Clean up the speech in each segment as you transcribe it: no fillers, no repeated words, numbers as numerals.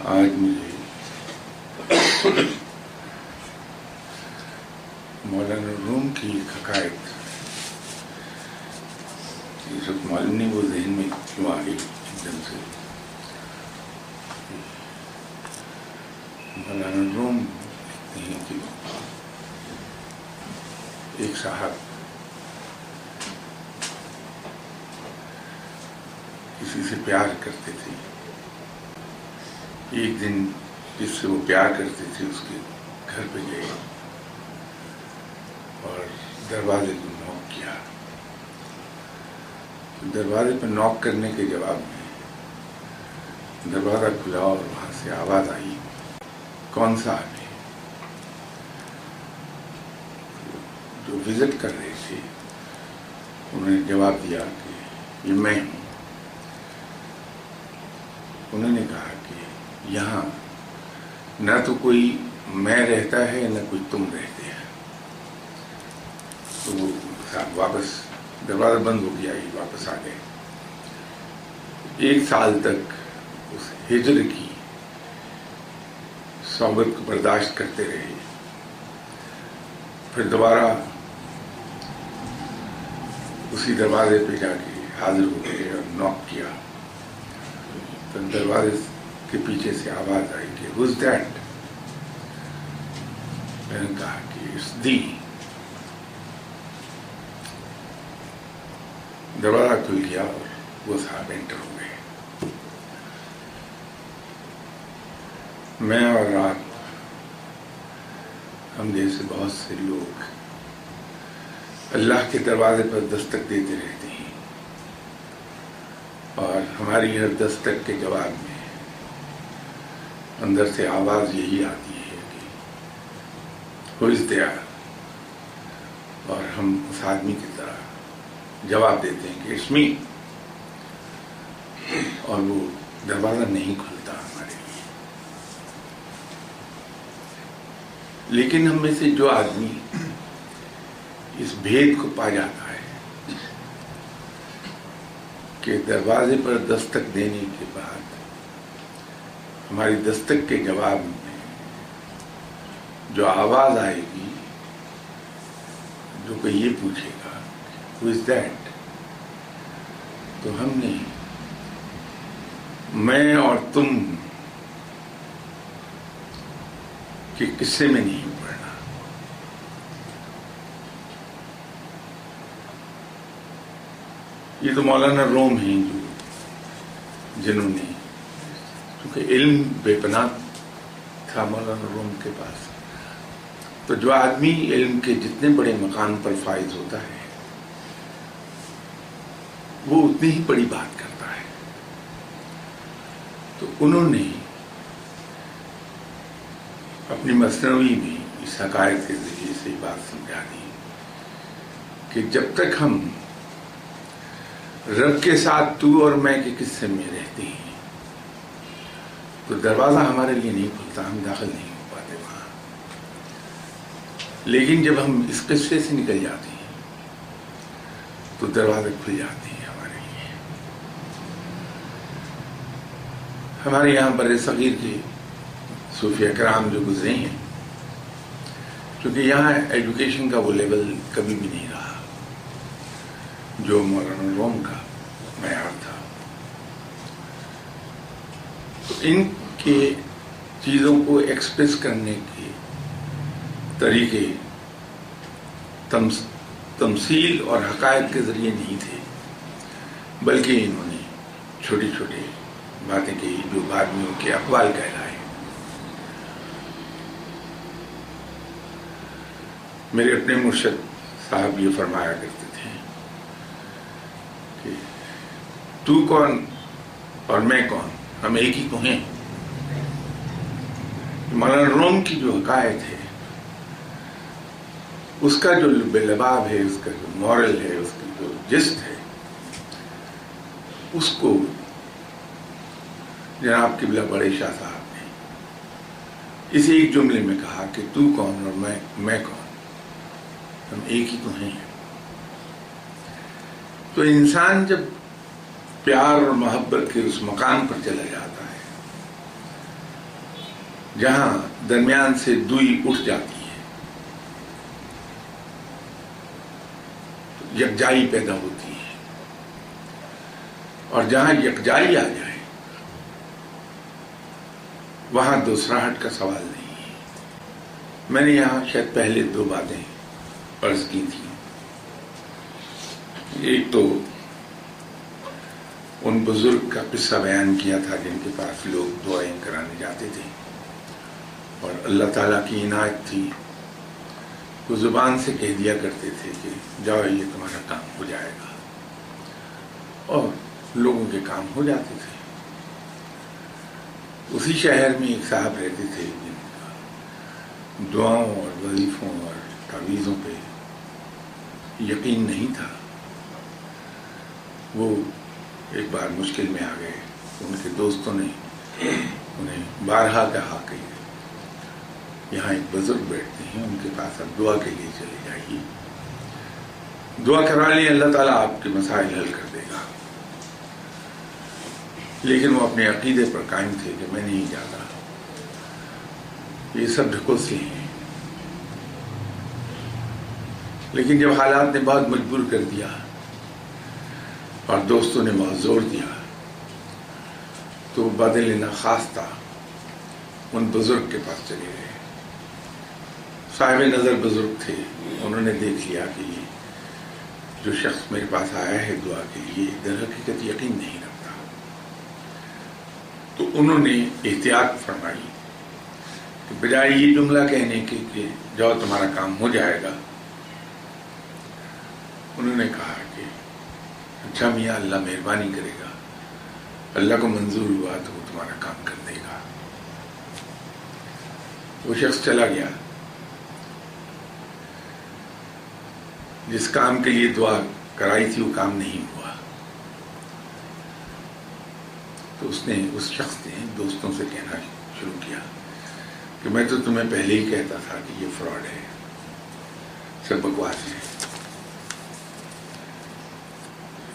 آج مجھے مولانا روم کی حقائق اس وقت معلوم نہیں وہ ذہن میں کیوں آ گئی ایک دم سے. مولانا روم لکھتے ہیں کہ ایک صاحب کسی سے پیار کرتے تھے. ایک دن جس سے وہ پیار کرتے تھے اس کے گھر پہ گئے اور دروازے کو نوک کیا. دروازے پہ نوک کرنے کے جواب میں دروازہ کھلا اور وہاں سے آواز آئی, کون سا آدمی؟ جو وزٹ کر رہے تھے انہوں نے جواب دیا کہ یہ میں ہوں. انہوں نے کہا کہ یہاں نہ تو کوئی میں رہتا ہے نہ کوئی تم رہتے ہیں. تو وہ واپس دروازہ بند ہو گیا, یہ واپس آ گئے. 1 سال تک اس ہجر کی صحبت کو برداشت کرتے رہے. پھر دوبارہ اسی دروازے پہ جا کے حاضر ہو گئے اور نوک کیا. تو دروازے کے پیچھے سے آواز آئی کہ who's that؟ میں نے کہا کہ it's thee. دروازہ کھل گیا اور وہ صاحب انٹر ہو گئے. میں اور آپ ہم جیسے بہت سے لوگ اللہ کے دروازے پر دستک دیتے رہتے ہیں اور ہماری ہر دستک کے جواب میں اندر سے آواز یہی آتی ہے کہ who is there؟ اور ہم اس آدمی کی طرح جواب دیتے ہیں کہ it's me، اور وہ دروازہ نہیں کھلتا ہمارے لیے. لیکن ہم میں سے جو آدمی اس بھید کو پا جاتا ہے کہ دروازے پر دستک دینے کے بعد ہماری دستک کے جواب میں جو آواز آئے گی، جو کہ یہ پوچھے گا who is that، تو ہم نے میں اور تم کے قصے میں نہیں پڑھنا. یہ تو مولانا روم ہیں جنہوں نے، کیونکہ علم بے پناہ تھا مولانا روم کے پاس، تو جو آدمی علم کے جتنے بڑے مقام پر فائز ہوتا ہے وہ اتنی ہی بڑی بات کرتا ہے. تو انہوں نے اپنی مثنوی میں اس حقائق کے ذریعے سے بات سمجھا دی کہ جب تک ہم رب کے ساتھ تو اور میں کے قصے میں رہتے ہیں تو دروازہ ہمارے لیے نہیں کھلتا، ہم داخل نہیں ہو پاتے وہاں. لیکن جب ہم اس قصے سے نکل جاتے ہیں تو دروازے کھل جاتے ہیں ہمارے لیے. ہمارے یہاں بر صغیر کے صوفیہ کرام جو گزرے ہیں، کیونکہ یہاں ایجوکیشن کا وہ لیول کبھی بھی نہیں رہا جو مولانا روم کا معیار تھا، تو ان کے چیزوں کو ایکسپریس کرنے کے طریقے تمثیل اور حقائق کے ذریعے نہیں تھے، بلکہ انہوں نے چھوٹی چھوٹی باتیں کہی جو بعد میں ان کے اقوال کہلائے. میرے اپنے مرشد صاحب یہ فرمایا کرتے تھے کہ تو کون اور میں کون، ہم ایک ہی تو ہیں. مولانا روم کی جو حقائق ہے، اس کا جو لباب ہے، اس کا جو مورل ہے، اس کی جو جسٹ ہے، اس کو جناب قبلہ بڑے شاہ صاحب نے اس ایک جملے میں کہا کہ تو کون اور میں کون، ہم ایک ہی تو ہیں. تو انسان جب پیار اور محبت کے اس مقام پر چلا جاتا ہے جہاں درمیان سے دوئی اٹھ جاتی ہے، یکجائی پیدا ہوتی ہے، اور جہاں یکجائی آ جائے وہاں دوسراہٹ کا سوال نہیں ہے۔ میں نے یہاں شاید پہلے 2 باتیں عرض کی تھی۔ ایک تو ان بزرگ کا قصہ بیان کیا تھا جن کے پاس لوگ دعائیں کرانے جاتے تھے، اور اللہ تعالیٰ کی عنایت تھی، وہ زبان سے کہہ دیا کرتے تھے کہ جاؤ یہ تمہارا کام ہو جائے گا، اور لوگوں کے کام ہو جاتے تھے۔ اسی شہر میں ایک صاحب رہتے تھے جن کا دعاؤں اور وظیفوں اور تعویذوں پہ یقین نہیں تھا۔ وہ ایک بار مشکل میں آ گئے، ان کے دوستوں نے انہیں بارہا کہا کہ یہاں ایک بزرگ بیٹھتے ہیں، ان کے پاس اب دعا کے لیے چلے جائیے، دعا کروا لیں، اللہ تعالیٰ آپ کے مسائل حل کر دے گا۔ لیکن وہ اپنے عقیدے پر قائم تھے کہ میں نہیں جاتا، یہ سب ڈھکوسلے ہیں۔ لیکن جب حالات نے بہت مجبور کر دیا اور دوستوں نے بہت زور دیا تو بدل ناخواستہ ان بزرگ کے پاس چلے گئے۔ صاحب نظر بزرگ تھے، انہوں نے دیکھ لیا کہ یہ جو شخص میرے پاس آیا ہے دعا کے لیے در حقیقت یقین نہیں رکھتا، تو انہوں نے احتیاط فرمائی کہ بجائے یہ جملہ کہنے کے کہ جاؤ تمہارا کام ہو جائے گا، انہوں نے کہا کہ اچھا میاں اللہ مہربانی کرے گا، اللہ کو منظور ہوا تو وہ تمہارا کام کر دے گا۔ وہ شخص چلا گیا، جس کام کے لیے دعا کرائی تھی وہ کام نہیں ہوا، تو اس شخص نے دوستوں سے کہنا شروع کیا کہ میں تو تمہیں پہلے ہی کہتا تھا کہ یہ فراڈ ہے، سب بکواس ہے،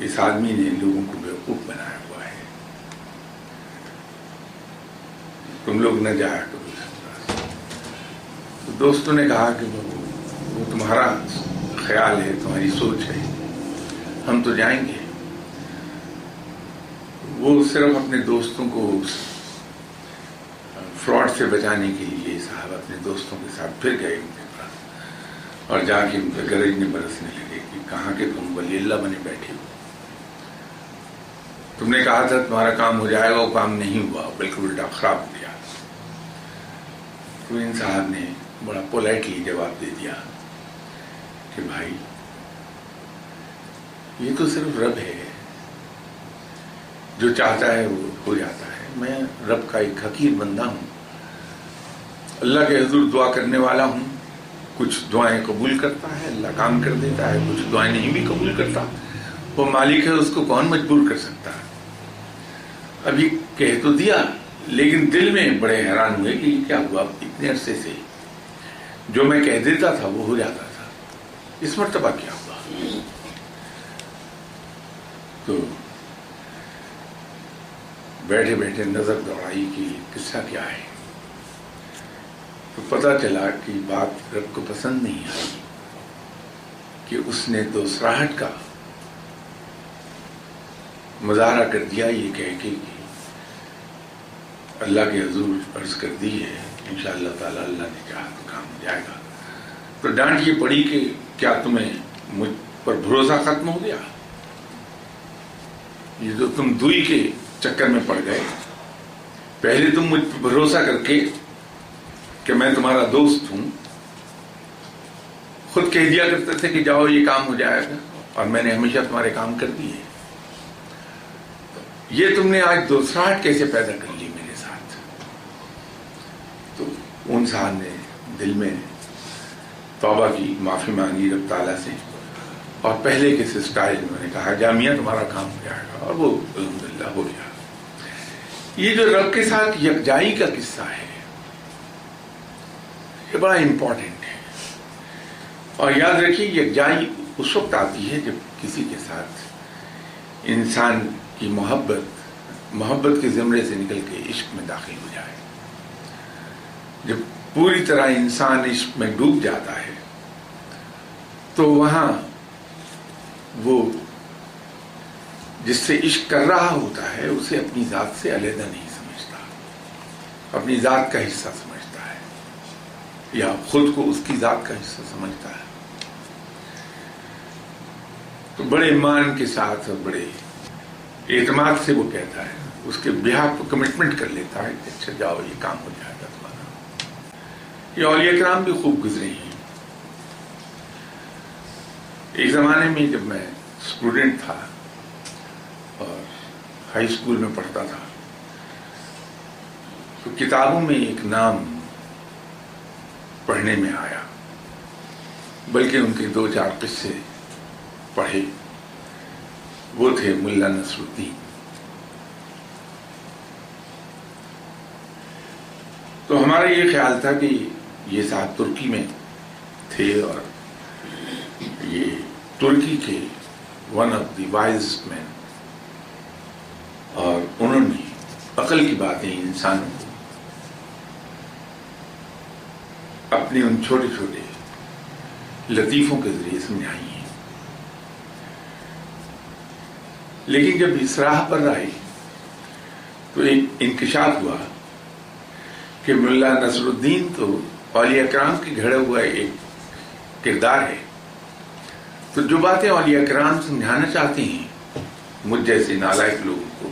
اس آدمی نے لوگوں کو بیوقوف بنایا ہوا ہے، تم لوگ نہ جایا کرو اس کے پاس۔ تو دوستوں نے کہا کہ وہ تمہارا خیال ہے، تمہاری سوچ ہے، ہم تو جائیں گے۔ وہ صرف اپنے دوستوں کو فراڈ سے بچانے کے لیے صاحب اپنے دوستوں کے ساتھ پھر گئے ان کے پاس، اور جا کے ان پہ گرجنے برسنے لگے کہ کہاں کہ تم ولی اللہ بنے بیٹھے ہو، تم نے کہا تھا تمہارا کام ہو جائے گا، وہ کام نہیں ہوا، بلکہ الٹا خراب ہو گیا۔ تو ان صاحب نے بڑا پولائٹلی جواب دے دیا کہ بھائی یہ تو صرف رب ہے، جو چاہتا ہے وہ ہو جاتا ہے، میں رب کا ایک حقیر بندہ ہوں، اللہ کے حضور دعا کرنے والا ہوں، کچھ دعائیں قبول کرتا ہے، اللہ کام کر دیتا ہے، کچھ دعائیں نہیں بھی قبول کرتا، وہ مالک ہے، اس کو کون مجبور کر سکتا ہے۔ ابھی کہہ تو دیا، لیکن دل میں بڑے حیران ہوئے کہ یہ کیا ہوا، اتنے عرصے سے جو میں کہہ دیتا تھا وہ ہو جاتا تھا، اس مرتبہ کیا ہوا۔ تو بیٹھے بیٹھے نظر دوڑائی کہ قصہ کیا ہے، تو پتہ چلا کہ بات رب کو پسند نہیں آئی کہ اس نے دوسراہٹ کا مظاہرہ کر دیا، یہ کہہ کے کہ اللہ کے حضور عرض کر دی ہے انشاءاللہ تعالی اللہ نے کہا تو کام ہو جائے گا۔ تو ڈانٹ یہ پڑی کہ کیا تمہیں مجھ پر بھروسہ ختم ہو گیا؟ یہ جو تم دوئی کے چکر میں پڑ گئے، پہلے تم مجھ پر بھروسہ کر کے کہ میں تمہارا دوست ہوں خود کہہ دیا کرتے تھے کہ جاؤ یہ کام ہو جائے گا، اور میں نے ہمیشہ تمہارے کام کر دیے، یہ تم نے آج دوسراہٹ کیسے پیدا کر لی میرے ساتھ؟ تو ان صاحب نے دل میں توبہ کی، معافی مانگی رب تعالیٰ سے، اور پہلے کے سٹائل میں نے کہا جامعہ تمہارا کام ہو جائے گا، اور وہ الحمدللہ ہو گیا۔ یہ جو رب کے ساتھ یکجائی کا قصہ ہے یہ بڑا امپورٹنٹ ہے، اور یاد رکھیے یکجائی اس وقت آتی ہے جب کسی کے ساتھ انسان کی محبت کے زمرے سے نکل کے عشق میں داخل ہو جائے۔ جب پوری طرح انسان عشق میں ڈوب جاتا ہے تو وہاں وہ جس سے عشق کر رہا ہوتا ہے اسے اپنی ذات سے علیحدہ نہیں سمجھتا، اپنی ذات کا حصہ سمجھتا ہے یا خود کو اس کی ذات کا حصہ سمجھتا ہے. تو بڑے ایمان کے ساتھ اور بڑے اعتماد سے وہ کہتا ہے، اس کے بیہاف کو کمٹمنٹ کر لیتا ہے کہ اچھا جاؤ یہ کام ہو جائے گا تمہارا. یہ اولیاء کرام بھی خوب گزرے ہیں. ایک زمانے میں جب میں اسٹوڈنٹ تھا اور ہائی اسکول میں پڑھتا تھا تو کتابوں میں ایک نام پڑھنے میں آیا، بلکہ ان کے 2-4 قصے پڑھے. وہ تھے ملا نصر الدین. تو ہمارا یہ خیال تھا کہ یہ صاحب ترکی میں تھے اور یہ ترکی کے ون آف دی وائزسٹ مین، اور انہوں نے عقل کی باتیں انسانوں کو اپنے ان چھوٹے چھوٹے لطیفوں کے ذریعے سمجھائی ہیں. لیکن جب اس راہ پر آئے تو ایک انکشاف ہوا کہ ملا نصر الدین تو اولیاء کرام کی گھڑا ہوا ایک کردار ہے، تو جو باتیں اولیاء کرام سمجھانا چاہتے ہیں مجھ جیسے نالائق لوگوں کو،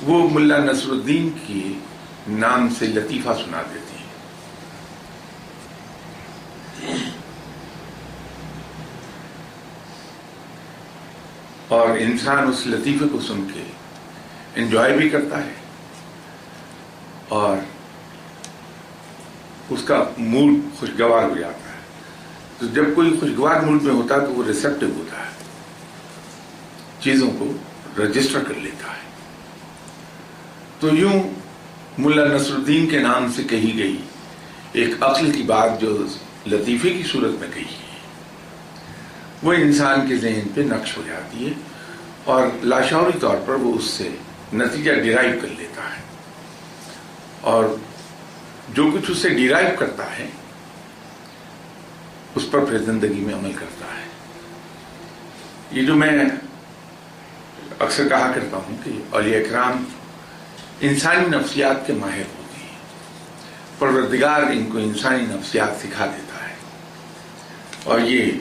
وہ ملا نصر الدین کے نام سے لطیفہ سنا دیتے ہیں. اور انسان اس لطیفے کو سن کے انجوائے بھی کرتا ہے اور اس کا موڈ خوشگوار ہو جاتا ہے. تو جب کوئی خوشگوار موڈ میں ہوتا ہے تو وہ ریسیپٹو ہوتا ہے، چیزوں کو رجسٹر کر لیتا ہے. تو یوں ملا نصر الدین کے نام سے کہی گئی ایک عقل کی بات جو لطیفے کی صورت میں کہی ہے، وہ انسان کے ذہن پہ نقش ہو جاتی ہے اور لاشعوری طور پر وہ اس سے نتیجہ ڈیرائیو کر لیتا ہے، اور جو کچھ اسے ڈیرائیو کرتا ہے اس پر پھر زندگی میں عمل کرتا ہے. یہ جو میں اکثر کہا کرتا ہوں کہ اولیاء کرام انسانی نفسیات کے ماہر ہوتے ہیں، پروردگار ان کو انسانی نفسیات سکھا دیتا ہے، اور یہ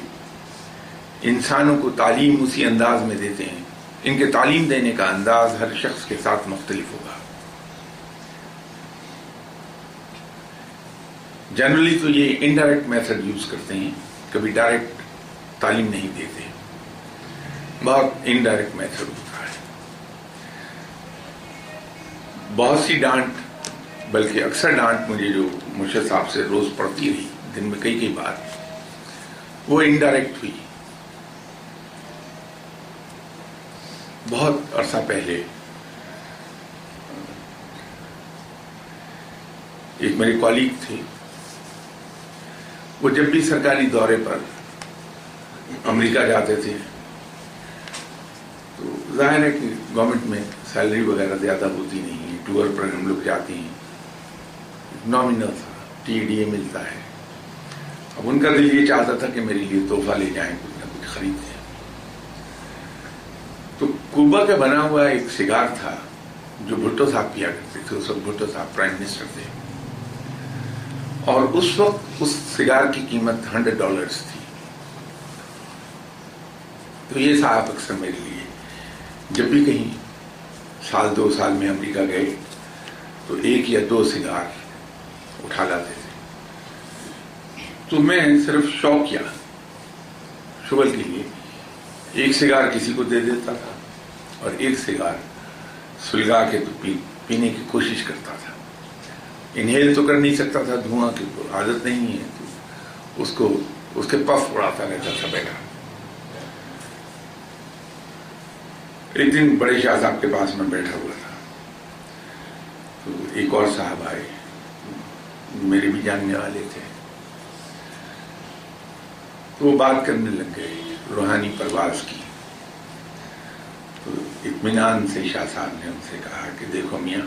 انسانوں کو تعلیم اسی انداز میں دیتے ہیں. ان کے تعلیم دینے کا انداز ہر شخص کے ساتھ مختلف ہوگا. جنرلی تو یہ انڈائریکٹ میتھڈ یوز کرتے ہیں، کبھی ڈائریکٹ تعلیم نہیں دیتے، بہت انڈائریکٹ میتھڈ ہوتا ہے. بہت سی ڈانٹ، بلکہ اکثر ڈانٹ مجھے جو مرشد صاحب سے روز پڑتی رہی دن میں کئی بار، وہ انڈائریکٹ ہوئی. بہت عرصہ پہلے ایک میرے کالیگ تھے، وہ جب بھی سرکاری دورے پر امریکہ جاتے تھے تو ظاہر ہے کہ گورنمنٹ میں سیلری وغیرہ زیادہ ہوتی نہیں ہے، ٹور پر ہم لوگ جاتے ہیں، نامنل تھا، TDA ملتا ہے. اب ان کا دل یہ چاہتا تھا کہ میرے لیے تحفہ لے جائیں، کچھ نہ کچھ خرید دیں. تو کوبا کا بنا ہوا ایک سگار تھا جو بھٹو صاحب پیا کرتے تھے. اس وقت بھٹو صاحب پرائم منسٹر تھے اور اس وقت اس سگار کی قیمت $100 تھی. تو یہ صاحب اکثر میرے لیے جب بھی کہیں 1-2 سال میں امریکہ گئے تو 1 یا 2 سگار اٹھا لاتے تھے. تو میں صرف شوق یا شغل کے لیے 1 سگار کسی کو دے دیتا تھا اور 1 سگار سلگا کے تو پینے کی کوشش کرتا تھا. انہیل تو کر نہیں سکتا تھا، دھواں کی عادت نہیں ہے، تو اس کے پف اڑاتا رہتا تھا بیٹھا. ایک دن بڑے شاہ صاحب کے پاس میں بیٹھا ہوا تھا تو ایک اور صاحب آئے، میرے بھی جاننے والے تھے. تو وہ بات کرنے لگ گئے روحانی پرواز کی. تو اطمینان سے شاہ صاحب نے ان سے کہا کہ دیکھو میاں،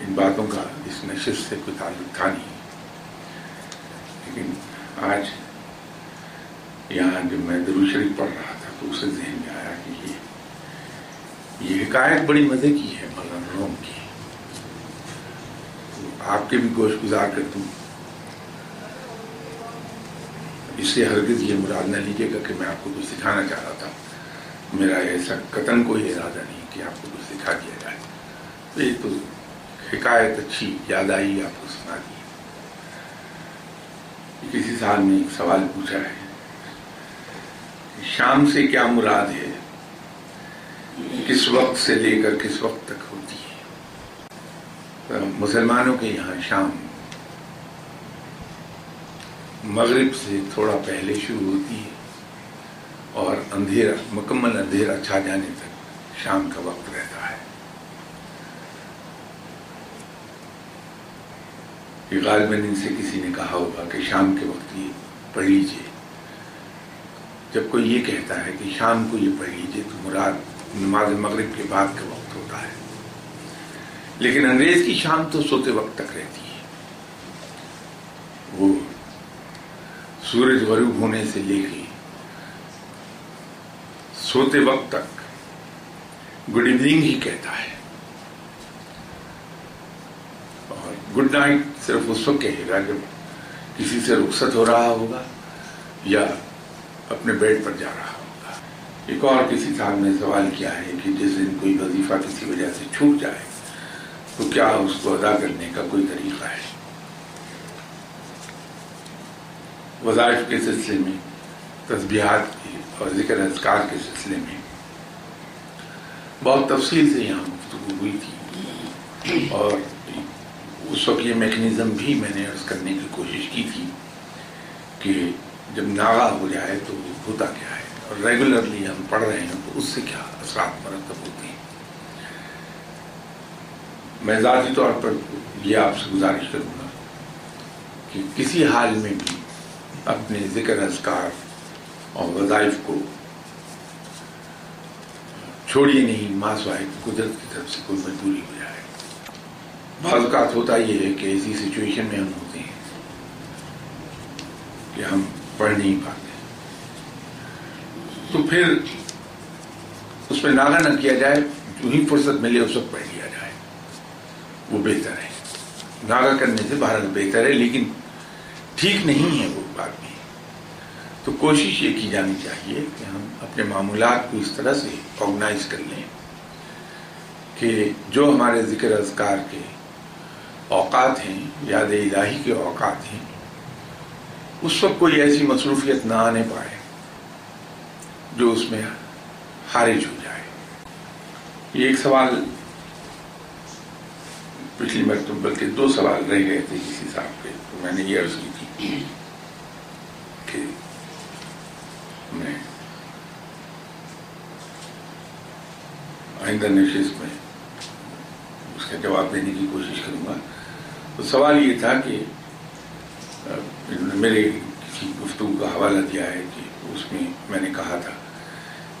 ان باتوں کا اس نشست سے کوئی تعلق تھا نہیں، لیکن آج یہاں جب میں درود شریف پڑھ رہا تھا تو اسے ذہن میں آیا کہ یہ حکایت بڑی مزے کی ہے مولانا روم کی، تو آپ کے بھی گوش گزار کر دوں۔ اس سے ہرگز یہ مراد نہ لیجیے گا کہ میں آپ کو کچھ سکھانا چاہ رہا تھا، میرا ایسا قطعاً کوئی ارادہ نہیں کہ آپ کو کچھ سکھا دیا جائے، تو یہ تو حکایت اچھی یاد آئی آپ کو سنا دی۔ کسی صاحب نے ایک سوال پوچھا ہے، شام سے کیا مراد ہے، کس وقت سے لے کر کس وقت تک ہوتی ہے؟ مسلمانوں کے یہاں شام مغرب سے تھوڑا پہلے شروع ہوتی ہے اور اندھیرا مکمل اندھیرا چھا جانے تک شام کا وقت رہتا ہے۔ یہ غالباً ان سے کسی نے کہا ہوگا کہ شام کے وقت یہ پڑھ لیجیے۔ جب کوئی یہ کہتا ہے کہ شام کو یہ پڑھ لیجیے تو مراد نماز مغرب کے بعد کا وقت ہوتا ہے، لیکن انگریز کی شام تو سوتے وقت تک رہتی ہے، وہ سورج غروب ہونے سے لے کے سوتے وقت تک گڈ ایوننگ ہی کہتا ہے، اور گڈ نائٹ صرف اس وقت کہے گا جب کسی سے رخصت ہو رہا ہوگا یا اپنے بیڈ پر جا رہا ہوگا۔ ایک اور کسی صاحب نے سوال کیا ہے کہ جس دن کوئی وظیفہ کسی وجہ سے چھوٹ جائے تو کیا اس کو ادا کرنے کا کوئی طریقہ ہے؟ وظائف کے سلسلے میں، تسبیحات کے اور ذکر اذکار کے سلسلے میں بہت تفصیل سے یہاں گفتگو ہوئی تھی، اور اس وقت یہ میکنزم بھی میں نے عرض کرنے کی کوشش کی تھی کہ جب ناغہ ہو جائے تو ہوتا کیا ہے، اور ریگولرلی ہم پڑھ رہے ہیں تو اس سے کیا اثرات مرتب ہوتے ہیں۔ میں ذاتی طور پر یہ آپ سے گزارش کروں گا کہ کسی حال میں بھی اپنے ذکر اذکار اور وظائف کو چھوڑیے نہیں، ماسوائے قدرت کی طرف سے کوئی مجبوری ہو جائے۔ بعض اوقات ہوتا یہ ہے کہ ایسی سچویشن میں ہم ہوتے ہیں کہ ہم پڑھ نہیں پاتے، تو پھر اس میں ناغہ نہ کیا جائے، جو ہی فرصت ملے اس وقت پڑھ لیا جائے، وہ بہتر ہے۔ ناغہ کرنے سے بہرحال بہتر ہے، لیکن ٹھیک نہیں ہے وہ بات بھی۔ تو کوشش یہ کی جانی چاہیے کہ ہم اپنے معمولات کو اس طرح سے آرگنائز کر لیں کہ جو ہمارے ذکر اذکار کے اوقات ہیں، یاد الہی کے اوقات ہیں، اس وقت کوئی ایسی مصروفیت نہ آنے پائے جو اس میں خارج ہو جائے۔ یہ ایک سوال پچھلی مرتبہ، بلکہ 2 سوال رہ گئے تھے کسی صاحب کے، تو میں نے یہ عرض کی تھی کہ میں آئندہ نشست میں اس کا جواب دینے کی کوشش کروں گا۔ تو سوال یہ تھا کہ میرے کسی گفتگو کا حوالہ دیا ہے کہ اس میں میں نے کہا تھا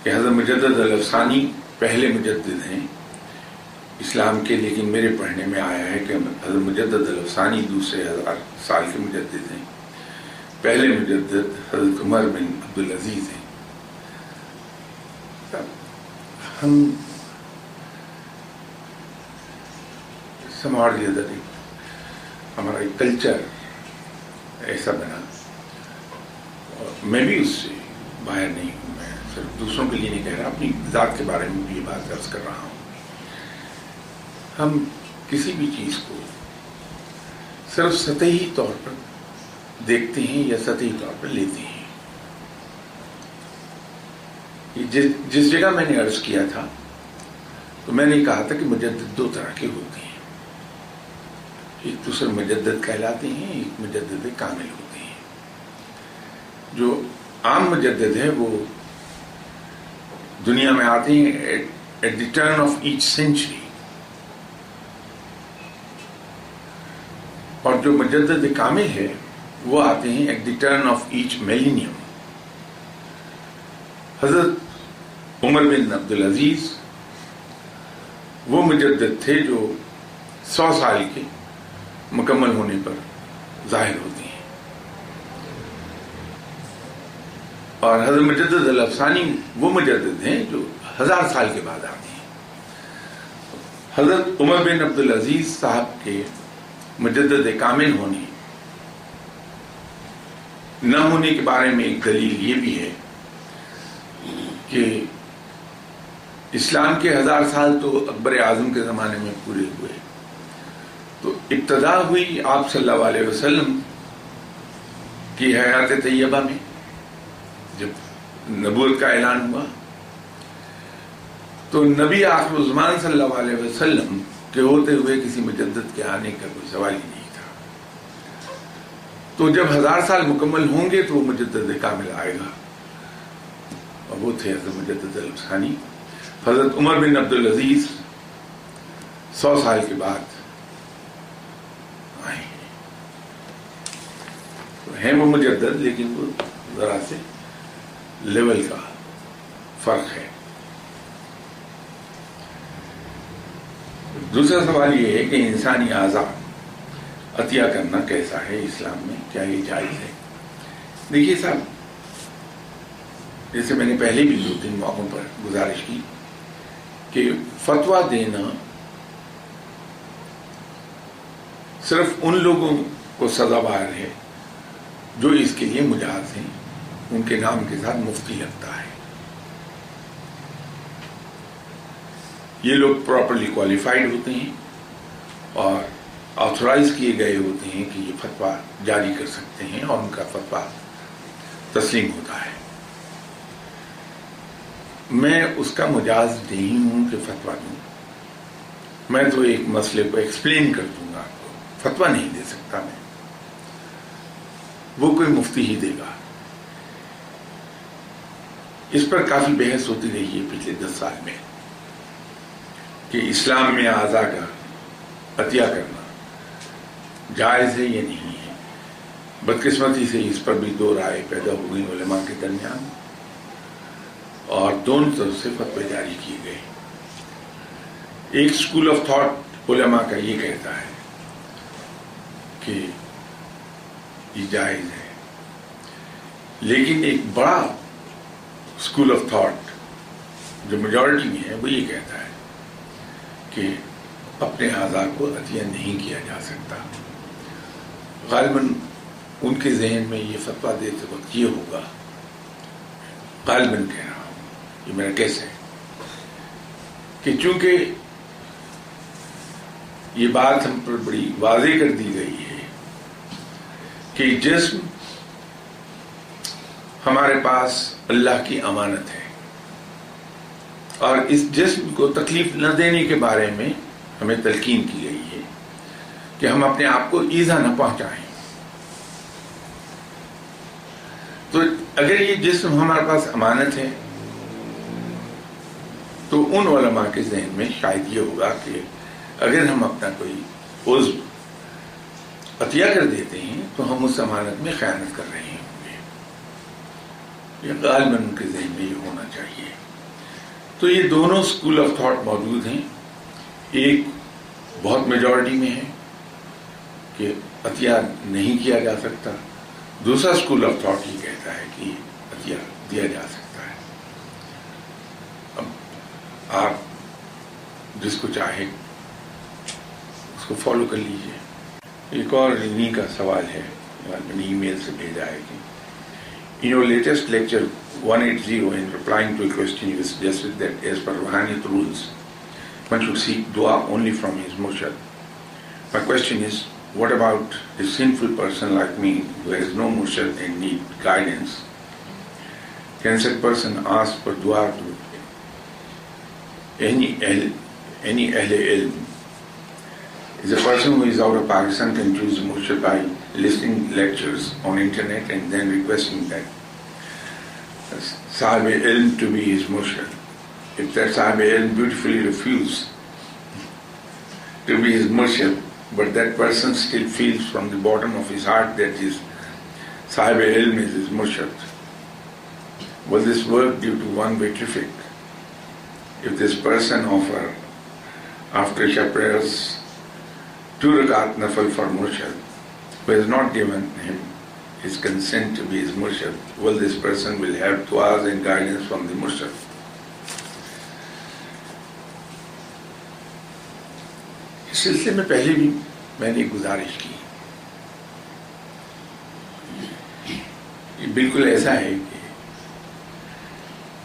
کہ حضرت مجدد الافسانی پہلے مجدد ہیں اسلام کے، لیکن میرے پڑھنے میں آیا ہے کہ حضرت مجدد الافسانی دوسرے 1000 سال کے مجدد ہیں، پہلے مجدد حضرت عمر بن عبدالعزیز ہیں۔ ہم سماج ہمارا ایک کلچر ایسا بنا، میں بھی اس سے باہر نہیں ہوں، میں صرف دوسروں کے لیے نہیں کہہ رہا، اپنی ذات کے بارے میں بھی یہ بات عرض کر رہا ہوں۔ ہم کسی بھی چیز کو صرف سطحی طور پر دیکھتے ہیں یا سطحی طور پر لیتے ہیں۔ جس جگہ میں نے عرض کیا تھا تو میں نے کہا تھا کہ مجدد 2 طرح کے ہوتے ہیں، ایک تو صرف مجدد کہلاتے ہیں، ایک مجدد کامل ہوتے ہیں۔ جو عام مجدد ہے وہ دنیا میں آتے ہیں at the turn of each century, اور جو مجدد کامل ہے وہ آتے ہیں at the turn of each millennium. حضرت عمر بن عبدالعزیز وہ مجدد تھے جو 100 سال کے مکمل ہونے پر ظاہر ہوتی ہیں. اور حضرت مجدد الافسانی وہ مجدد ہیں جو 1000 سال کے بعد آتے ہیں. حضرت عمر بن عبدالعزیز صاحب کے مجدد کامل ہونے نہ ہونے کے بارے میں ایک دلیل یہ بھی ہے کہ اسلام کے 1000 سال تو اکبر اعظم کے زمانے میں پورے ہوئے، تو ابتدا ہوئی آپ صلی اللہ علیہ وسلم کی حیات طیبہ میں جب نبوت کا اعلان ہوا. تو نبی آخر الزمان صلی اللہ علیہ وسلم کے ہوتے ہوئے کسی مجدد کے آنے کا کوئی سوال ہی نہیں تھا. تو جب 1000 سال مکمل ہوں گے تو وہ مجدد کامل آئے گا، اور وہ تھے حضرت مجدد الافسانی. حضرت عمر بن عبدالعزیز 100 سال کے بعد آئے ہیں وہ مجدد، لیکن وہ ذرا سے لیول کا فرق ہے. دوسرا سوال یہ ہے کہ انسانی اعضاء عطیہ کرنا کیسا ہے اسلام میں، کیا یہ جائز ہے؟ دیکھیے صاحب، جیسے میں نے پہلے بھی 2-3 موقعوں پر گزارش کی کہ فتویٰ دینا صرف ان لوگوں کو سزاوار ہے جو اس کے لیے مجاز ہیں، ان کے نام کے ساتھ مفتی لگتا ہے. یہ لوگ پراپرلی کوالیفائڈ ہوتے ہیں اور آتھورائز کیے گئے ہوتے ہیں کہ یہ فتویٰ جاری کر سکتے ہیں، اور ان کا فتویٰ تسلیم ہوتا ہے. میں اس کا مجاز نہیں ہوں کہ فتویٰ دوں، میں تو ایک مسئلے کو ایکسپلین کر دوں گا، آپ کو فتویٰ نہیں دے سکتا میں، وہ کوئی مفتی ہی دے گا. اس پر کافی بحث ہوتی رہی ہے پچھلے 10 سال میں کہ اسلام میں اعضاء کا عطیہ کرنا جائز ہے یا نہیں ہے. بدقسمتی سے اس پر بھی 2 رائے پیدا ہو گئی علماء کے درمیان، اور دونوں طرف سے فتوے جاری کیے گئے. ایک اسکول آف تھاٹ علماء کا یہ کہتا ہے کہ یہ جائز ہے، لیکن ایک بڑا اسکول آف تھاٹ جو میجورٹی میں ہے وہ یہ کہتا ہے کہ اپنے اعضاء کو عطیہ نہیں کیا جا سکتا. غالباً ان کے ذہن میں یہ فتویٰ دیتے وقت یہ ہوگا، غالباً کہہ رہا ہوں، یہ میرا کیس ہے، کہ چونکہ یہ بات ہم پر بڑی واضح کر دی گئی ہے کہ جسم ہمارے پاس اللہ کی امانت ہے، اور اس جسم کو تکلیف نہ دینے کے بارے میں ہمیں تلقین کی گئی ہے کہ ہم اپنے آپ کو ایذا نہ پہنچائیں. تو اگر یہ جسم ہمارے پاس امانت ہے تو ان علماء کے ذہن میں شاید یہ ہوگا کہ اگر ہم اپنا کوئی عضو عطیہ کر دیتے ہیں تو ہم اس امانت میں خیانت کر رہے ہوں گے. یہ غالباً ان کے ذہن میں یہ ہونا چاہیے. تو یہ دونوں اسکول آف تھاٹ موجود ہیں. ایک بہت میجورٹی میں ہے کہ عطیہ نہیں کیا جا سکتا، دوسرا اسکول آف تھاٹ یہ کہتا ہے کہ عطیہ دیا جا سکتا ہے. اب آپ جس کو چاہے اس کو فالو کر لیجیے. ایک اور انہی کا سوال ہے، میں نے ای میل سے بھیجا ہے کہ in your latest lecture 180, in replying to a question, you suggested that as per Ruhaniyat rules, one should seek dua only from his murshid. My question is, what about a sinful person like me who has no murshid and need guidance? Can such person ask for dua to any Ahle Ilm? Is a person who is out of Pakistan can choose a murshid by listening lectures on internet and then requesting that Sahib Ilm to be his murshid. If that Sahib Ilm beautifully refuses to be his murshid, but that person still feels from the bottom of his heart that his Sahib Ilm is his murshid, will this work due to one way traffic? If this person after Isha prayers 2 rakat nafal for murshid who has not given him his consent to be his murshid, well, this person will have du'as and guidance from the murshid. اس سلسلے میں پہلے بھی میں نے گزارش کی. یہ بالکل ایسا ہے کہ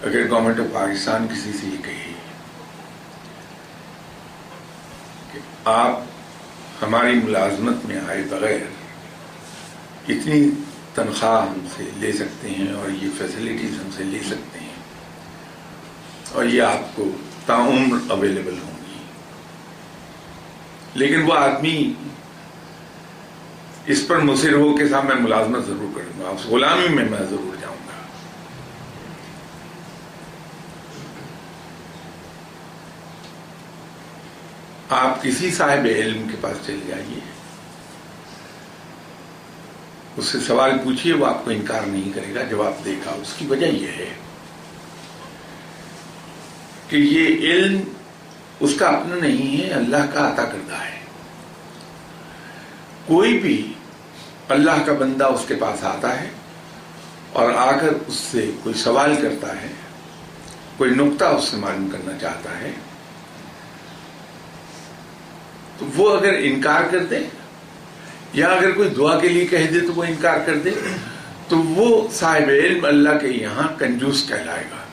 اگر گورنمنٹ آف پاکستان کسی سے یہ کہے کہ آپ ہماری ملازمت میں آئے بغیر اتنی تنخواہ ہم سے لے سکتے ہیں اور یہ فیسلٹیز ہم سے لے سکتے ہیں اور یہ آپ کو تاعمر اویلیبل ہوں گی، لیکن وہ آدمی اس پر مصر ہو کہ صاحب میں ملازمت ضرور کروں گا، اس غلامی میں ضرور جاؤں گا، آپ کسی صاحب علم کے پاس چلے جائیے، اس سے سوال پوچھیے، وہ آپ کو انکار نہیں کرے گا، جواب دے گا. اس کی وجہ یہ ہے کہ یہ علم اس کا اپنا نہیں ہے، اللہ کا عطا کردہ ہے. کوئی بھی اللہ کا بندہ اس کے پاس آتا ہے اور آ کر اس سے کوئی سوال کرتا ہے، کوئی نقطہ اس سے معلوم کرنا چاہتا ہے، تو وہ اگر انکار کر دے یا اگر کوئی دعا کے لیے کہہ دے تو وہ انکار کر دے، تو وہ صاحب علم اللہ کے یہاں کنجوس کہلائے گا،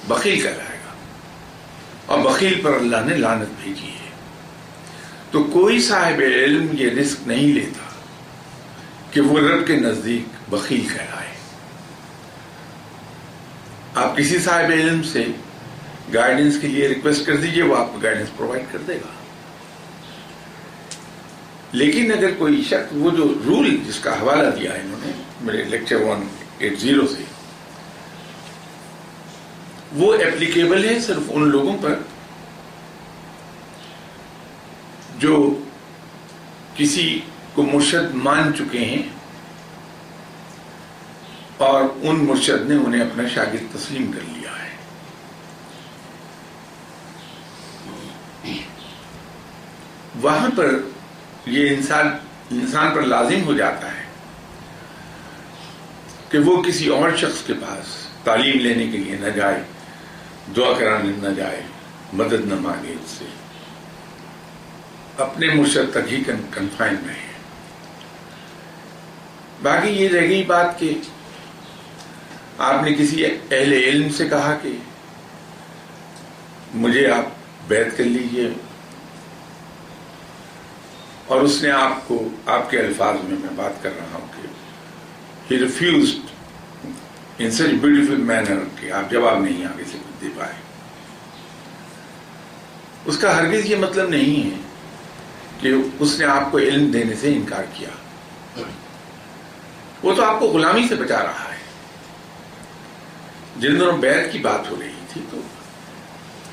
بخیل کہلائے گا، اور بخیل پر اللہ نے لعنت بھیجی ہے. تو کوئی صاحب علم یہ رسک نہیں لیتا کہ وہ رب کے نزدیک بخیل کہلائے. آپ کسی صاحب علم سے گائیڈنس کے لیے ریکویسٹ کر دیجئے، وہ آپ کو گائیڈنس پرووائڈ کر دے گا. لیکن اگر کوئی شخص، وہ جو رول جس کا حوالہ دیا ہے انہوں نے میرے لیکچر 180 سے، وہ اپلیکیبل ہے صرف ان لوگوں پر جو کسی کو مرشد مان چکے ہیں اور ان مرشد نے انہیں اپنا شاگرد تسلیم کر لیا ہے. وہاں پر یہ انسان پر لازم ہو جاتا ہے کہ وہ کسی اور شخص کے پاس تعلیم لینے کے لیے نہ جائے، دعا کرانے نہ جائے، مدد نہ مانگے، اس سے اپنے مرشد تک ہی کنفائن رہے. باقی یہ رہ گئی بات کہ آپ نے کسی اہل علم سے کہا کہ مجھے آپ بیعت کر لیجئے، اور اس نے آپ کو، آپ کے الفاظ میں بات کر رہا ہوں کہ he refused in such beautiful manner کہ آپ جواب نہیں آگے سے دے پائے. اس کا ہرگز یہ مطلب نہیں ہے کہ اس نے آپ کو علم دینے سے انکار کیا. وہ تو آپ کو غلامی سے بچا رہا ہے. جن دنوں بیعت کی بات ہو رہی تھی، تو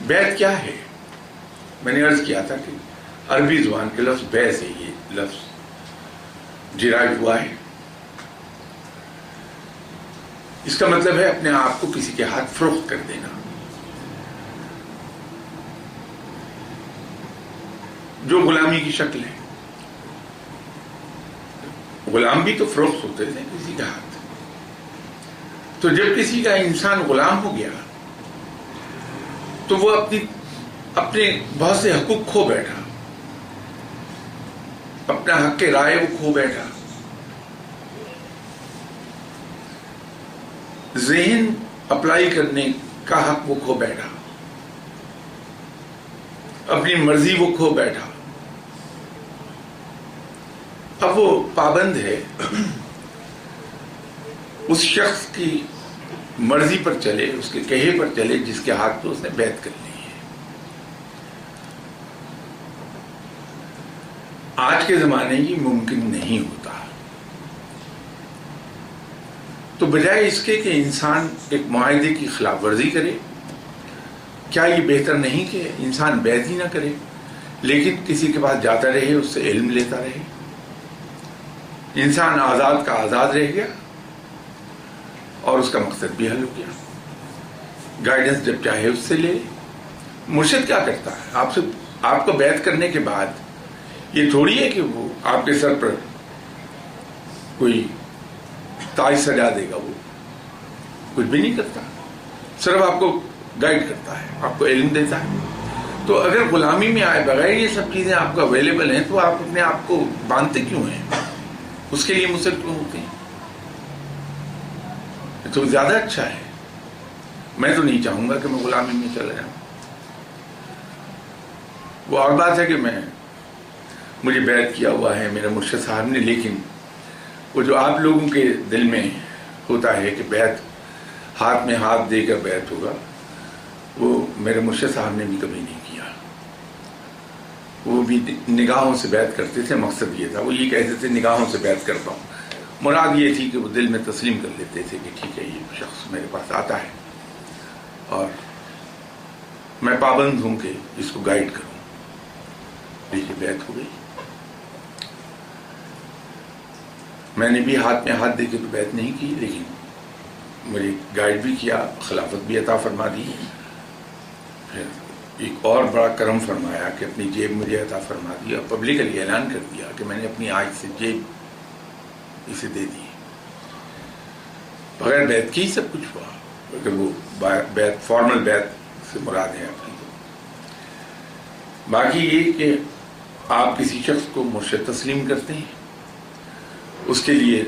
بیعت کیا ہے؟ میں نے عرض کیا تھا کہ عربی زبان کے لفظ بے سے یہ لفظ ڈیرائیو ہوا ہے. اس کا مطلب ہے اپنے آپ کو کسی کے ہاتھ فروخت کر دینا. جو غلامی کی شکل ہے. غلام بھی تو فروخت ہوتے تھے کسی کے ہاتھ. تو جب کسی کا انسان غلام ہو گیا تو وہ اپنے بہت سے حقوق کھو بیٹھا، اپنا حق رائے وہ کھو بیٹھا، ذہن اپلائی کرنے کا حق وہ کھو بیٹھا، اپنی مرضی وہ کھو بیٹھا. اب وہ پابند ہے اس شخص کی مرضی پر چلے، اس کے کہے پر چلے جس کے ہاتھ پہ اس نے بیعت کر لی ہے. آج کے زمانے یہ ممکن نہیں ہوتا. تو بجائے اس کے کہ انسان ایک معاہدے کی خلاف ورزی کرے، کیا یہ بہتر نہیں کہ انسان بیعت ہی نہ کرے لیکن کسی کے پاس جاتا رہے، اس سے علم لیتا رہے؟ انسان آزاد کا آزاد رہ گیا اور اس کا مقصد بھی حل ہو گیا. گائیڈنس جب چاہے اس سے لے. مرشد کیا کرتا ہے؟ آپ کو بیعت کرنے کے بعد یہ تھوڑی ہے کہ وہ آپ کے سر پر کوئی تاج سجا دے گا، وہ کچھ بھی نہیں کرتا، صرف آپ کو گائیڈ کرتا ہے، آپ کو علم دیتا ہے. تو اگر غلامی میں آئے بغیر یہ سب چیزیں آپ کو اویلیبل ہیں تو آپ اپنے آپ کو باندھتے کیوں ہیں؟ اس کے لیے مصر کیوں ہوتے ہیں؟ تو زیادہ اچھا ہے. میں تو نہیں چاہوں گا کہ میں غلامی میں چلا جاؤں. وہ اور بات ہے کہ مجھے بیعت کیا ہوا ہے میرے مرشد صاحب نے، لیکن وہ جو آپ لوگوں کے دل میں ہوتا ہے کہ بیعت ہاتھ میں ہاتھ دے کر بیعت ہوگا، وہ میرے مرشد صاحب نے بھی کبھی نہیں کیا. وہ بھی نگاہوں سے بیعت کرتے تھے. مقصد یہ تھا، وہ یہ کہتے تھے نگاہوں سے بیعت کرتا ہوں. مراد یہ تھی کہ وہ دل میں تسلیم کر لیتے تھے کہ ٹھیک ہے یہ شخص میرے پاس آتا ہے اور میں پابند ہوں کہ اس کو گائیڈ کروں. دیکھیے بیعت ہو گئی. میں نے بھی ہاتھ میں ہاتھ دے کے تو بیعت نہیں کی، لیکن مجھے گائیڈ بھی کیا، خلافت بھی عطا فرما دی. پھر ایک اور بڑا کرم فرمایا کہ اپنی جیب مجھے عطا فرما دی اور پبلکلی اعلان کر دیا کہ میں نے اپنی آج سے جیب اسے دے دی. بغیر بیعت کی سب کچھ ہوا. اگر وہ بیعت فارمل بیعت سے مراد ہے آپ کی. تو باقی یہ کہ آپ کسی شخص کو مرشد تسلیم کرتے ہیں، اس کے لیے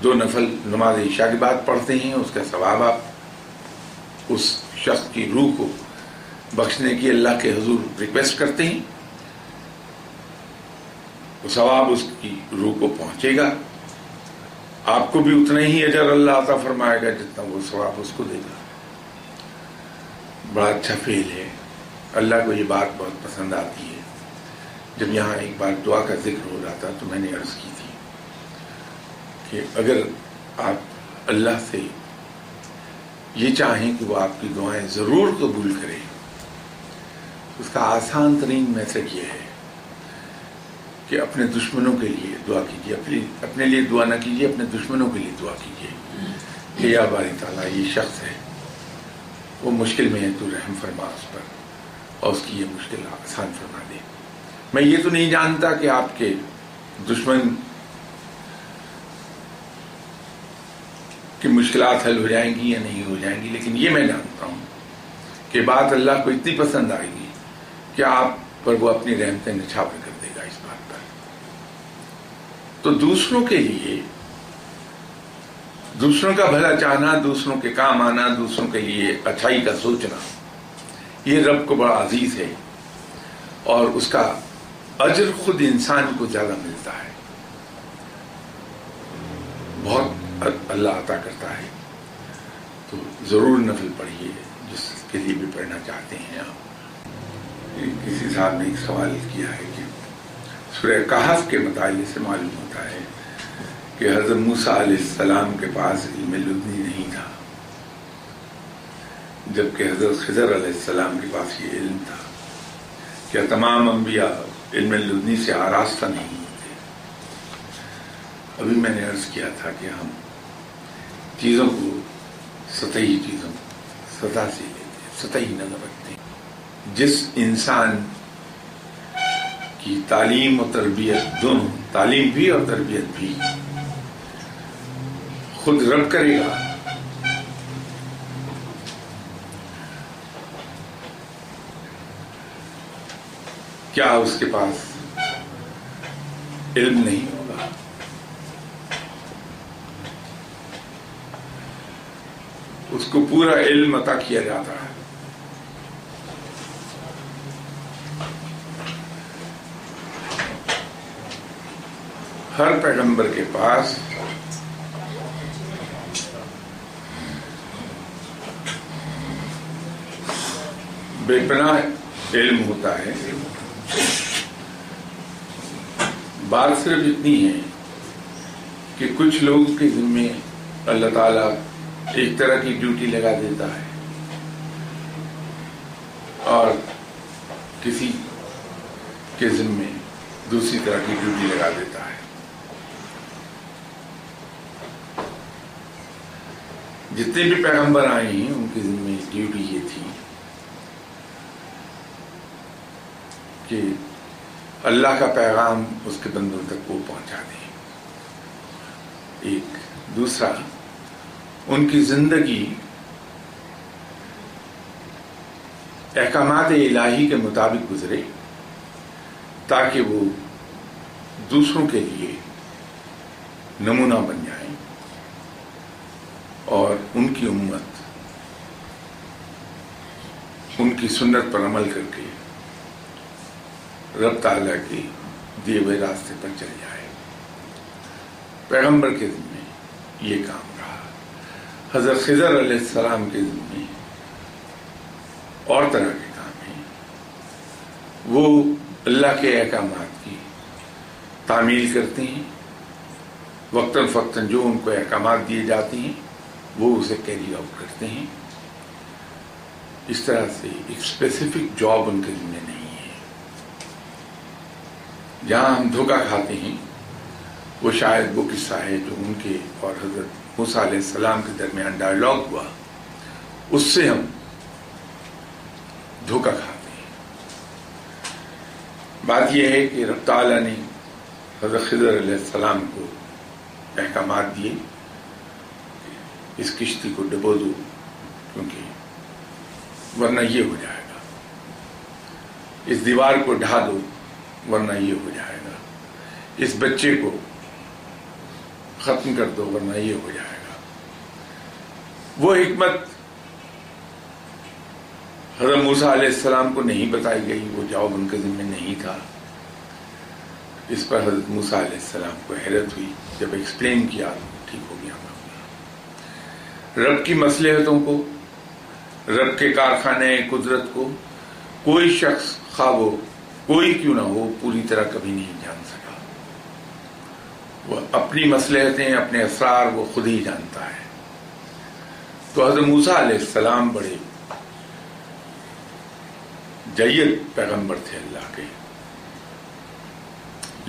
2 نفل نماز عشاء کے بعد پڑھتے ہیں، اس کا ثواب آپ اس شخص کی روح کو بخشنے کی اللہ کے حضور ریکویسٹ کرتے ہیں، وہ ثواب اس کی روح کو پہنچے گا. آپ کو بھی اتنا ہی اجر اللہ عطا فرمائے گا جتنا وہ ثواب اس کو دے گا. بڑا اچھا فعل ہے. اللہ کو یہ بات بہت پسند آتی ہے. جب یہاں ایک بار دعا کا ذکر ہو رہا تھا تو میں نے عرض کی تھی کہ اگر آپ اللہ سے یہ چاہیں کہ وہ آپ کی دعائیں ضرور قبول کرے، اس کا آسان ترین میسج یہ ہے کہ اپنے دشمنوں کے لیے دعا کیجیے. اپنے لیے دعا نہ کیجیے، اپنے دشمنوں کے لیے دعا کیجیے کہ یا باری تعالیٰ یہ شخص ہے، وہ مشکل میں ہے، تو رحم فرما اس پر اور اس کی یہ مشکل آسان فرما دے. میں یہ تو نہیں جانتا کہ آپ کے دشمن کی مشکلات حل ہو جائیں گی یا نہیں ہو جائیں گی، لیکن یہ میں جانتا ہوں کہ بات اللہ کو اتنی پسند آئے گی کہ آپ پر وہ اپنی رحمتیں نچھاور کر دے گا اس بات پر. تو دوسروں کے لیے، دوسروں کا بھلا چاہنا، دوسروں کے کام آنا، دوسروں کے لیے اچھائی کا سوچنا، یہ رب کو بڑا عزیز ہے اور اس کا اجر خود انسان کو زیادہ ملتا ہے. بہت اللہ عطا کرتا ہے. تو ضرور نفل پڑھیے جس کے لیے بھی پڑھنا چاہتے ہیں آپ. کسی صاحب نے ایک سوال کیا ہے کہ سورہ کہف کے مطالعے سے معلوم ہوتا ہے کہ حضرت موسیٰ علیہ السلام کے پاس علم لدنی نہیں تھا، جبکہ حضرت خضر علیہ السلام کے پاس یہ علم تھا. کیا تمام انبیاء علم لدنی سے آراستہ نہیں ہوتے؟ ابھی میں نے عرض کیا تھا کہ ہم چیزوں کو سطحی چیزوں سطح سے لیتے ہیں، سطحی نظر رکھتے ہیں. جس انسان کی تعلیم و تربیت دونوں، تعلیم بھی اور تربیت بھی، خود رب کرے گا، کیا اس کے پاس علم نہیں ہوگا؟ اس کو پورا علم عطا کیا جاتا ہے. ہر پیغمبر کے پاس بے پناہ علم ہوتا ہے. بات صرف اتنی ہے کہ کچھ لوگوں کے ذمے اللہ تعالیٰ ایک طرح کی ڈیوٹی لگا دیتا ہے اور کسی کے ذمے دوسری طرح کی ڈیوٹی لگا دیتا ہے. جتنے بھی پیغمبر آئے ہیں ان کے ذمے ڈیوٹی یہ تھی کہ اللہ کا پیغام اس کے بندوں تک وہ پہنچا دیں. ایک دوسرا، ان کی زندگی احکامات الہی کے مطابق گزرے تاکہ وہ دوسروں کے لیے نمونہ بن جائیں اور ان کی امت ان کی سنت پر عمل کر کے رب تعالیٰ کے دیے ہوئے راستے پر چل جائے. پیغمبر کے ذمے یہ کام رہا. حضرت خضر علیہ السلام کے ذمے اور طرح کے کام ہیں. وہ اللہ کے احکامات کی تعمیل کرتے ہیں. وقتاً فوقتاً جو ان کو احکامات دیے جاتے ہیں وہ اسے کیری آؤٹ کرتے ہیں. اس طرح سے ایک اسپیسیفک جاب ان کے ذمہ نہیں ہے. جہاں ہم دھوکہ کھاتے ہیں وہ شاید وہ قصہ ہے جو ان کے اور حضرت موسیٰ علیہ السلام کے درمیان ڈائیلاگ ہوا، اس سے ہم دھوکہ کھاتے ہیں. بات یہ ہے کہ رب تعالیٰ نے حضرت خضر علیہ السلام کو احکامات دیے، اس کشتی کو ڈبو دو کیونکہ ورنہ یہ ہو جائے گا، اس دیوار کو ڈھا دو ورنہ یہ ہو جائے گا، اس بچے کو ختم کر دو ورنہ یہ ہو جائے گا. وہ حکمت حضرت موسیٰ علیہ السلام کو نہیں بتائی گئی، وہ جواب ان کے ذمہ نہیں تھا. اس پر حضرت موسیٰ علیہ السلام کو حیرت ہوئی. جب ایکسپلین کیا ٹھیک ہو گیا. رب کی مصلحتوں کو، رب کے کارخانے قدرت کو کوئی شخص خواہ وہ کوئی کیوں نہ ہو پوری طرح کبھی نہیں جان سکا. وہ اپنی مصلحتیں، اپنے اسرار وہ خود ہی جانتا ہے. تو حضرت موسیٰ علیہ السلام بڑے جید پیغمبر تھے اللہ کے،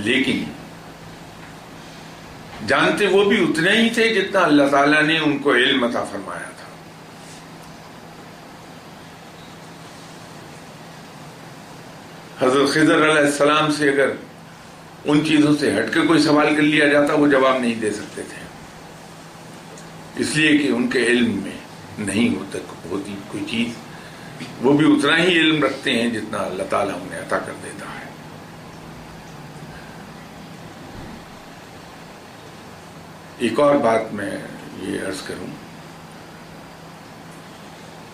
لیکن جانتے وہ بھی اتنے ہی تھے جتنا اللہ تعالیٰ نے ان کو علم عطا فرمایا تھا. حضرت خضر علیہ السلام سے اگر ان چیزوں سے ہٹ کے کوئی سوال کر لیا جاتا وہ جواب نہیں دے سکتے تھے، اس لیے کہ ان کے علم میں نہیں ہوتی کوئی چیز. وہ بھی اتنا ہی علم رکھتے ہیں جتنا اللہ تعالیٰ انہیں عطا کر دیتا ہے. ایک اور بات میں یہ عرض کروں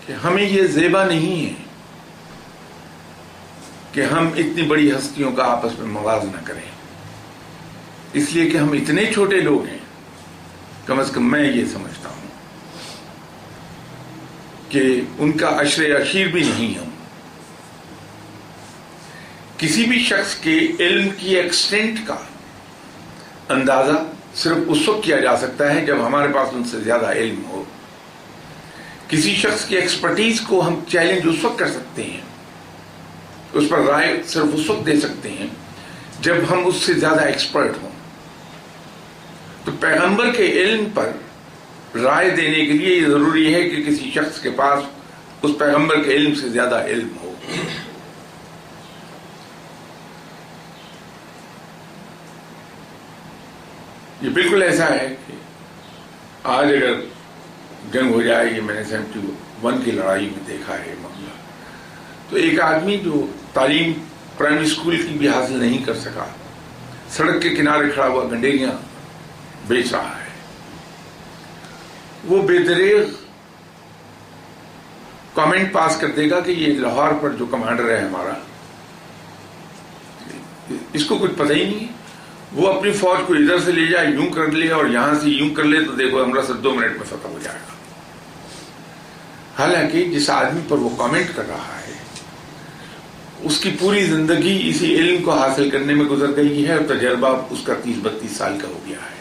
کہ ہمیں یہ زیبا نہیں ہے کہ ہم اتنی بڑی ہستیوں کا آپس میں موازنہ کریں، اس لیے کہ ہم اتنے چھوٹے لوگ ہیں. کم از کم میں یہ سمجھتا ہوں کہ ان کا عشر عشیر بھی نہیں. ہم کسی بھی شخص کے علم کی ایکسٹینٹ کا اندازہ صرف اس وقت کیا جا سکتا ہے جب ہمارے پاس ان سے زیادہ علم ہو. کسی شخص کی ایکسپرٹیز کو ہم چیلنج اس وقت کر سکتے ہیں، اس پر رائے صرف اس وقت دے سکتے ہیں جب ہم اس سے زیادہ ایکسپرٹ ہوں. تو پیغمبر کے علم پر رائے دینے کے لیے یہ ضروری ہے کہ کسی شخص کے پاس اس پیغمبر کے علم سے زیادہ علم ہو. یہ بالکل ایسا ہے کہ آج اگر جنگ ہو جائے، یہ میں نے 71 کی لڑائی میں دیکھا ہے معاملہ، تو ایک آدمی جو تعلیم پرائمری اسکول کی بھی حاصل نہیں کر سکا، سڑک کے کنارے کھڑا ہوا گنڈیریاں بیچ رہا ہے، وہ بے دریغ کامنٹ پاس کر دے گا کہ یہ لاہور پر جو کمانڈر ہے ہمارا، اس کو کچھ پتہ ہی نہیں. وہ اپنی فوج کو ادھر سے لے جائے یوں کر لے اور یہاں سے یوں کر لے تو دیکھو ہمارا 2 منٹ میں فتح ہو جائے گا. حالانکہ جس آدمی پر وہ کامنٹ کر رہا ہے اس کی پوری زندگی اسی علم کو حاصل کرنے میں گزر گئی ہے اور تجربہ اس کا 30-32 سال کا ہو گیا ہے.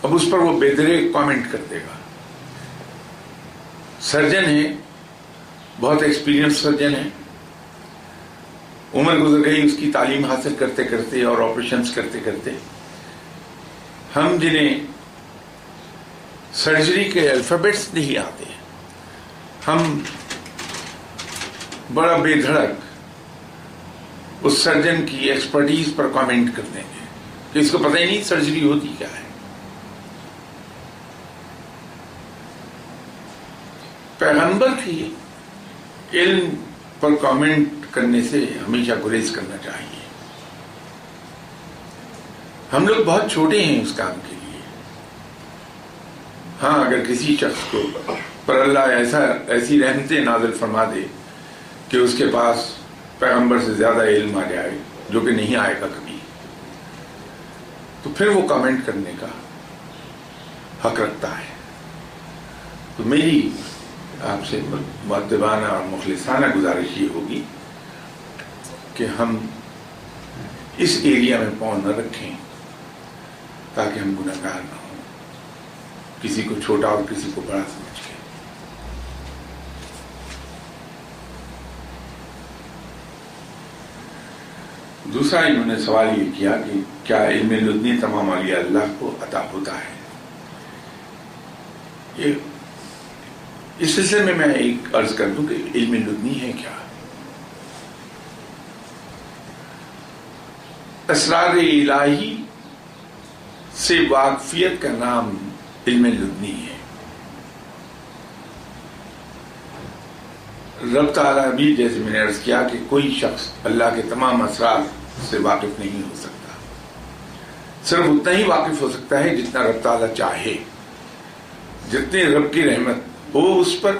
اب اس پر وہ بے دریغ کامنٹ کر دے گا. سرجن ہے، بہت ایکسپیرینس سرجن ہے، عمر گزر گئی اس کی تعلیم حاصل کرتے کرتے اور آپریشنز کرتے کرتے. ہم جنہیں سرجری کے الفابیٹس نہیں آتے، ہم بڑا بے دھڑک اس سرجن کی ایکسپرٹیز پر کامنٹ کر دیں گے کہ اس کو پتہ ہی نہیں سرجری ہوتی کیا ہے. پیغمبر کی علم پر کامنٹ کرنے سے ہمیشہ گریز کرنا چاہیے. ہم لوگ بہت چھوٹے ہیں اس کام کے لیے. ہاں اگر کسی شخص کو پر اللہ ایسی رحمتیں نازل فرما دے کہ اس کے پاس پیغمبر سے زیادہ علم آ جائے جو کہ نہیں آئے گا کبھی, تو پھر وہ کامنٹ کرنے کا حق رکھتا ہے. تو میری آپ سے مؤدبانہ اور مخلصانہ گزارش یہ ہوگی کہ ہم اس ایریا میں پاؤں نہ رکھیں تاکہ ہم گناہگار نہ ہوں, کسی کو چھوٹا اور کسی کو بڑا سمجھ کے. دوسرا انہوں نے سوال یہ کیا کہ کیا علم لدنی تمام اولیاء اللہ کو عطا ہوتا ہے. اس سلسلے میں ایک عرض کر دوں کہ علم لدنی ہے کیا. اسرار الہی سے واقفیت کا نام علم لدنی ہے. رب تعالیٰ بھی جیسے میں نے عرض کیا کہ کوئی شخص اللہ کے تمام اسرار سے واقف نہیں ہو سکتا, صرف اتنا ہی واقف ہو سکتا ہے جتنا رب تعالیٰ چاہے. جتنے رب کی رحمت ہو اس پر,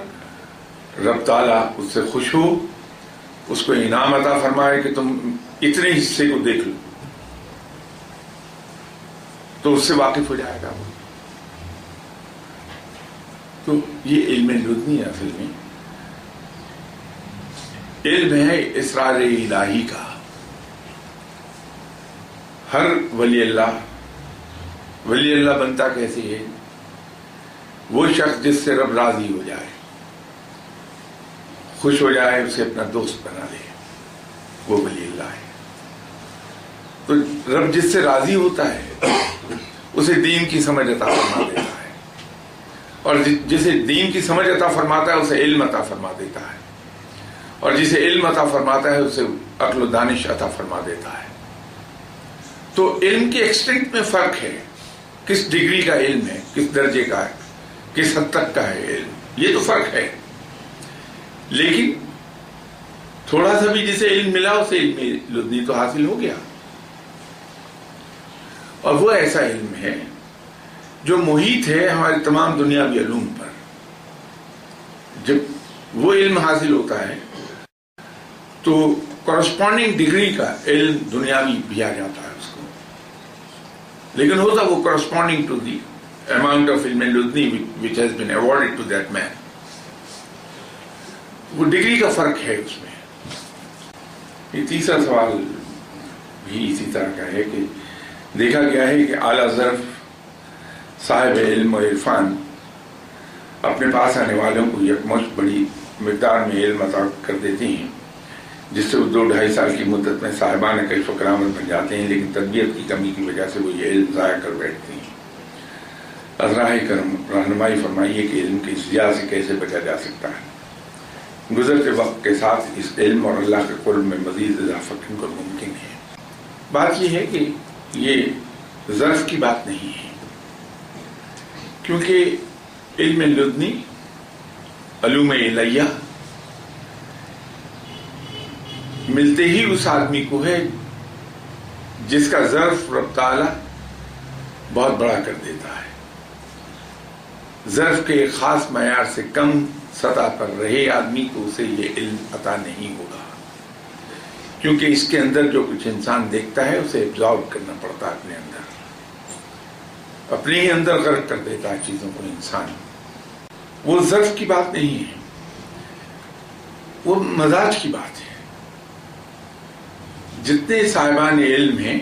رب تعالیٰ اس سے خوش ہو, اس کو انعام عطا فرمائے کہ تم اتنے حصے کو دیکھ لو, تو اس سے واقف ہو جائے گا وہ. تو یہ علم لدنی اصل میں علم ہے اسرار الہی کا. ہر ولی اللہ بنتا کیسے ہے؟ وہ شخص جس سے رب راضی ہو جائے, خوش ہو جائے, اسے اپنا دوست بنا لے, وہ ولی اللہ ہے. تو رب جس سے راضی ہوتا ہے اسے دین کی سمجھ عطا فرما دیتا ہے, اور جسے دین کی سمجھ عطا فرماتا ہے اسے علم عطا فرما دیتا ہے, اور جسے علم عطا فرماتا ہے اسے عقل و دانش عطا فرما دیتا ہے. تو علم کے ایکسٹینٹ میں فرق ہے, کس ڈگری کا علم ہے, کس درجے کا ہے, کس حد تک کا ہے علم, یہ تو فرق ہے. لیکن تھوڑا سا بھی جسے علم ملا اسے علم لدنی تو حاصل ہو گیا. اور وہ ایسا علم ہے جو محیط ہے ہمارے تمام دنیاوی علوم پر. جب وہ علم حاصل ہوتا ہے تو کورسپونڈنگ ڈگری کا علم دنیاوی بھی آ جاتا ہے اس کو, لیکن ہوتا وہ corresponding to the amount of علم لدنی which has been awarded to that man. وہ ڈگری کا فرق ہے اس میں. یہ تیسرا سوال بھی اسی طرح کا ہے کہ دیکھا گیا ہے کہ اعلیٰ ظرف صاحب علم و عرفان اپنے پاس آنے والوں کو یکمشت بڑی مقدار میں علم عطا کر دیتے ہیں, جس سے وہ 2-2.5 سال کی مدت میں صاحبان کشف و کرامت بن جاتے ہیں, لیکن تربیت کی کمی کی وجہ سے وہ یہ علم ضائع کر بیٹھتے ہیں. ازراہ کرم رہنمائی فرمائیے کہ علم کی ضیاع سے کیسے بچا جا سکتا ہے. گزرتے وقت کے ساتھ اس علم اور اللہ کے قرب میں مزید اضافہ کن کو ممکن ہے. بات یہ ہے کہ یہ ظرف کی بات نہیں ہے, کیونکہ علم لدنی علوم الہیہ ملتے ہی اس آدمی کو ہے جس کا ظرف رب تعالی بہت بڑا کر دیتا ہے. ظرف کے ایک خاص معیار سے کم سطح پر رہے آدمی کو اسے یہ علم عطا نہیں ہوگا, کیونکہ اس کے اندر جو کچھ انسان دیکھتا ہے اسے ایبزارب کرنا پڑتا ہے اپنے اندر, اپنے ہی اندر غرق کر دیتا ہے چیزوں کو انسان. وہ ظرف کی بات نہیں ہے, وہ مزاج کی بات ہے. جتنے صاحبان علم ہیں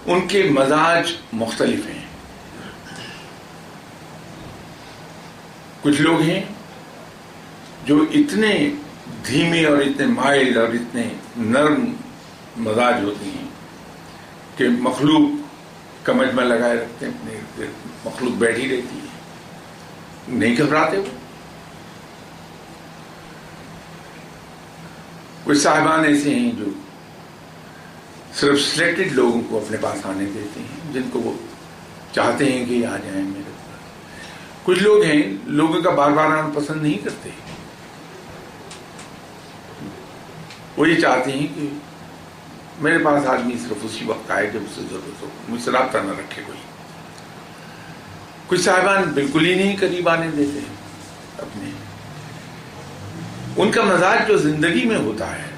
ان کے مزاج مختلف ہیں. کچھ لوگ ہیں جو اتنے دھیمے اور اتنے مائل اور اتنے نرم مزاج ہوتے ہیں کہ مخلوق کا مجمع لگائے رکھتے ہیں, اپنے مخلوق بیٹھی رہتی ہے, نہیں گھبراتے وہ. کچھ صاحبان ایسے ہیں جو صرف سلیکٹڈ لوگوں کو اپنے پاس آنے دیتے ہیں جن کو وہ چاہتے ہیں کہ آ جائیں میرے پاس. کچھ لوگ ہیں لوگوں کا بار بار آنا پسند نہیں کرتے. وہ یہ چاہتے ہیں کہ میرے پاس آدمی صرف اسی وقت آئے جب اسے ضرورت ہو, مجھ سے رابطہ نہ رکھے کوئی. کچھ صاحبان بالکل ہی نہیں قریب آنے دیتے اپنے. ان کا مزاج جو زندگی میں ہوتا ہے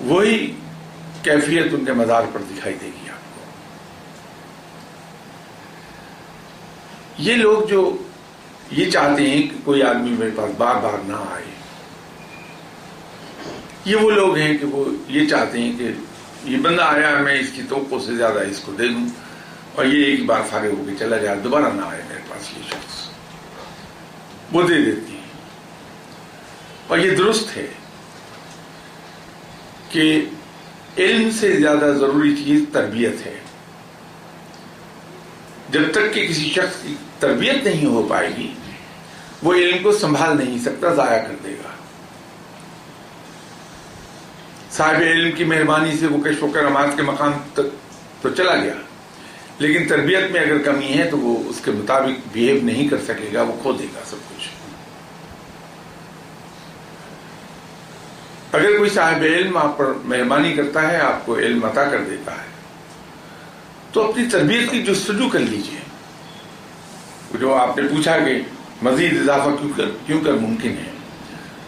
وہی کیفیت ان کے مزاج پر دکھائی دے گی آپ کو. یہ لوگ جو یہ چاہتے ہیں کہ کوئی آدمی میرے پاس بار بار نہ آئے, یہ وہ لوگ ہیں کہ وہ یہ چاہتے ہیں کہ یہ بندہ آیا میں اس کی توقع سے زیادہ اس کو دے دوں اور یہ ایک بار فارغ ہو کے چلا جائے, دوبارہ نہ آئے میرے پاس یہ شخص. وہ دے دیتی ہیں. اور یہ درست ہے کہ علم سے زیادہ ضروری چیز تربیت ہے. جب تک کہ کسی شخص کی تربیت نہیں ہو پائے گی وہ علم کو سنبھال نہیں سکتا, ضائع کر دے گا. صاحب علم کی مہربانی سے وہ کشف و کرامات کے مقام تک تو چلا گیا, لیکن تربیت میں اگر کمی ہے تو وہ اس کے مطابق بیہیو نہیں کر سکے گا, وہ کھو دے گا سب کچھ. اگر کوئی صاحب علم آپ پر مہربانی کرتا ہے, آپ کو علم عطا کر دیتا ہے, تو اپنی تربیت کی جستجو کر لیجئے. جو آپ نے پوچھا کہ مزید اضافہ کیوں کر ممکن ہے,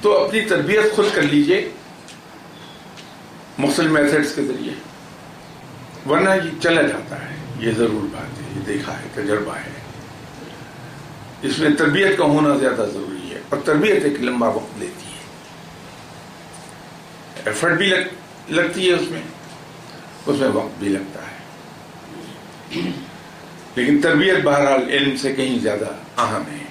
تو اپنی تربیت خود کر لیجئے مختلف میتھڈز کے ذریعے, ورنہ یہ چلا جاتا ہے. یہ ضرور بات ہے, یہ دیکھا ہے, تجربہ ہے. اس میں تربیت کا ہونا زیادہ ضروری ہے, اور تربیت ایک لمبا وقت لیتی ہے, ایفرٹ بھی لگتی ہے, اس میں وقت بھی لگتا ہے. لیکن تربیت بہرحال علم سے کہیں زیادہ اہم ہے.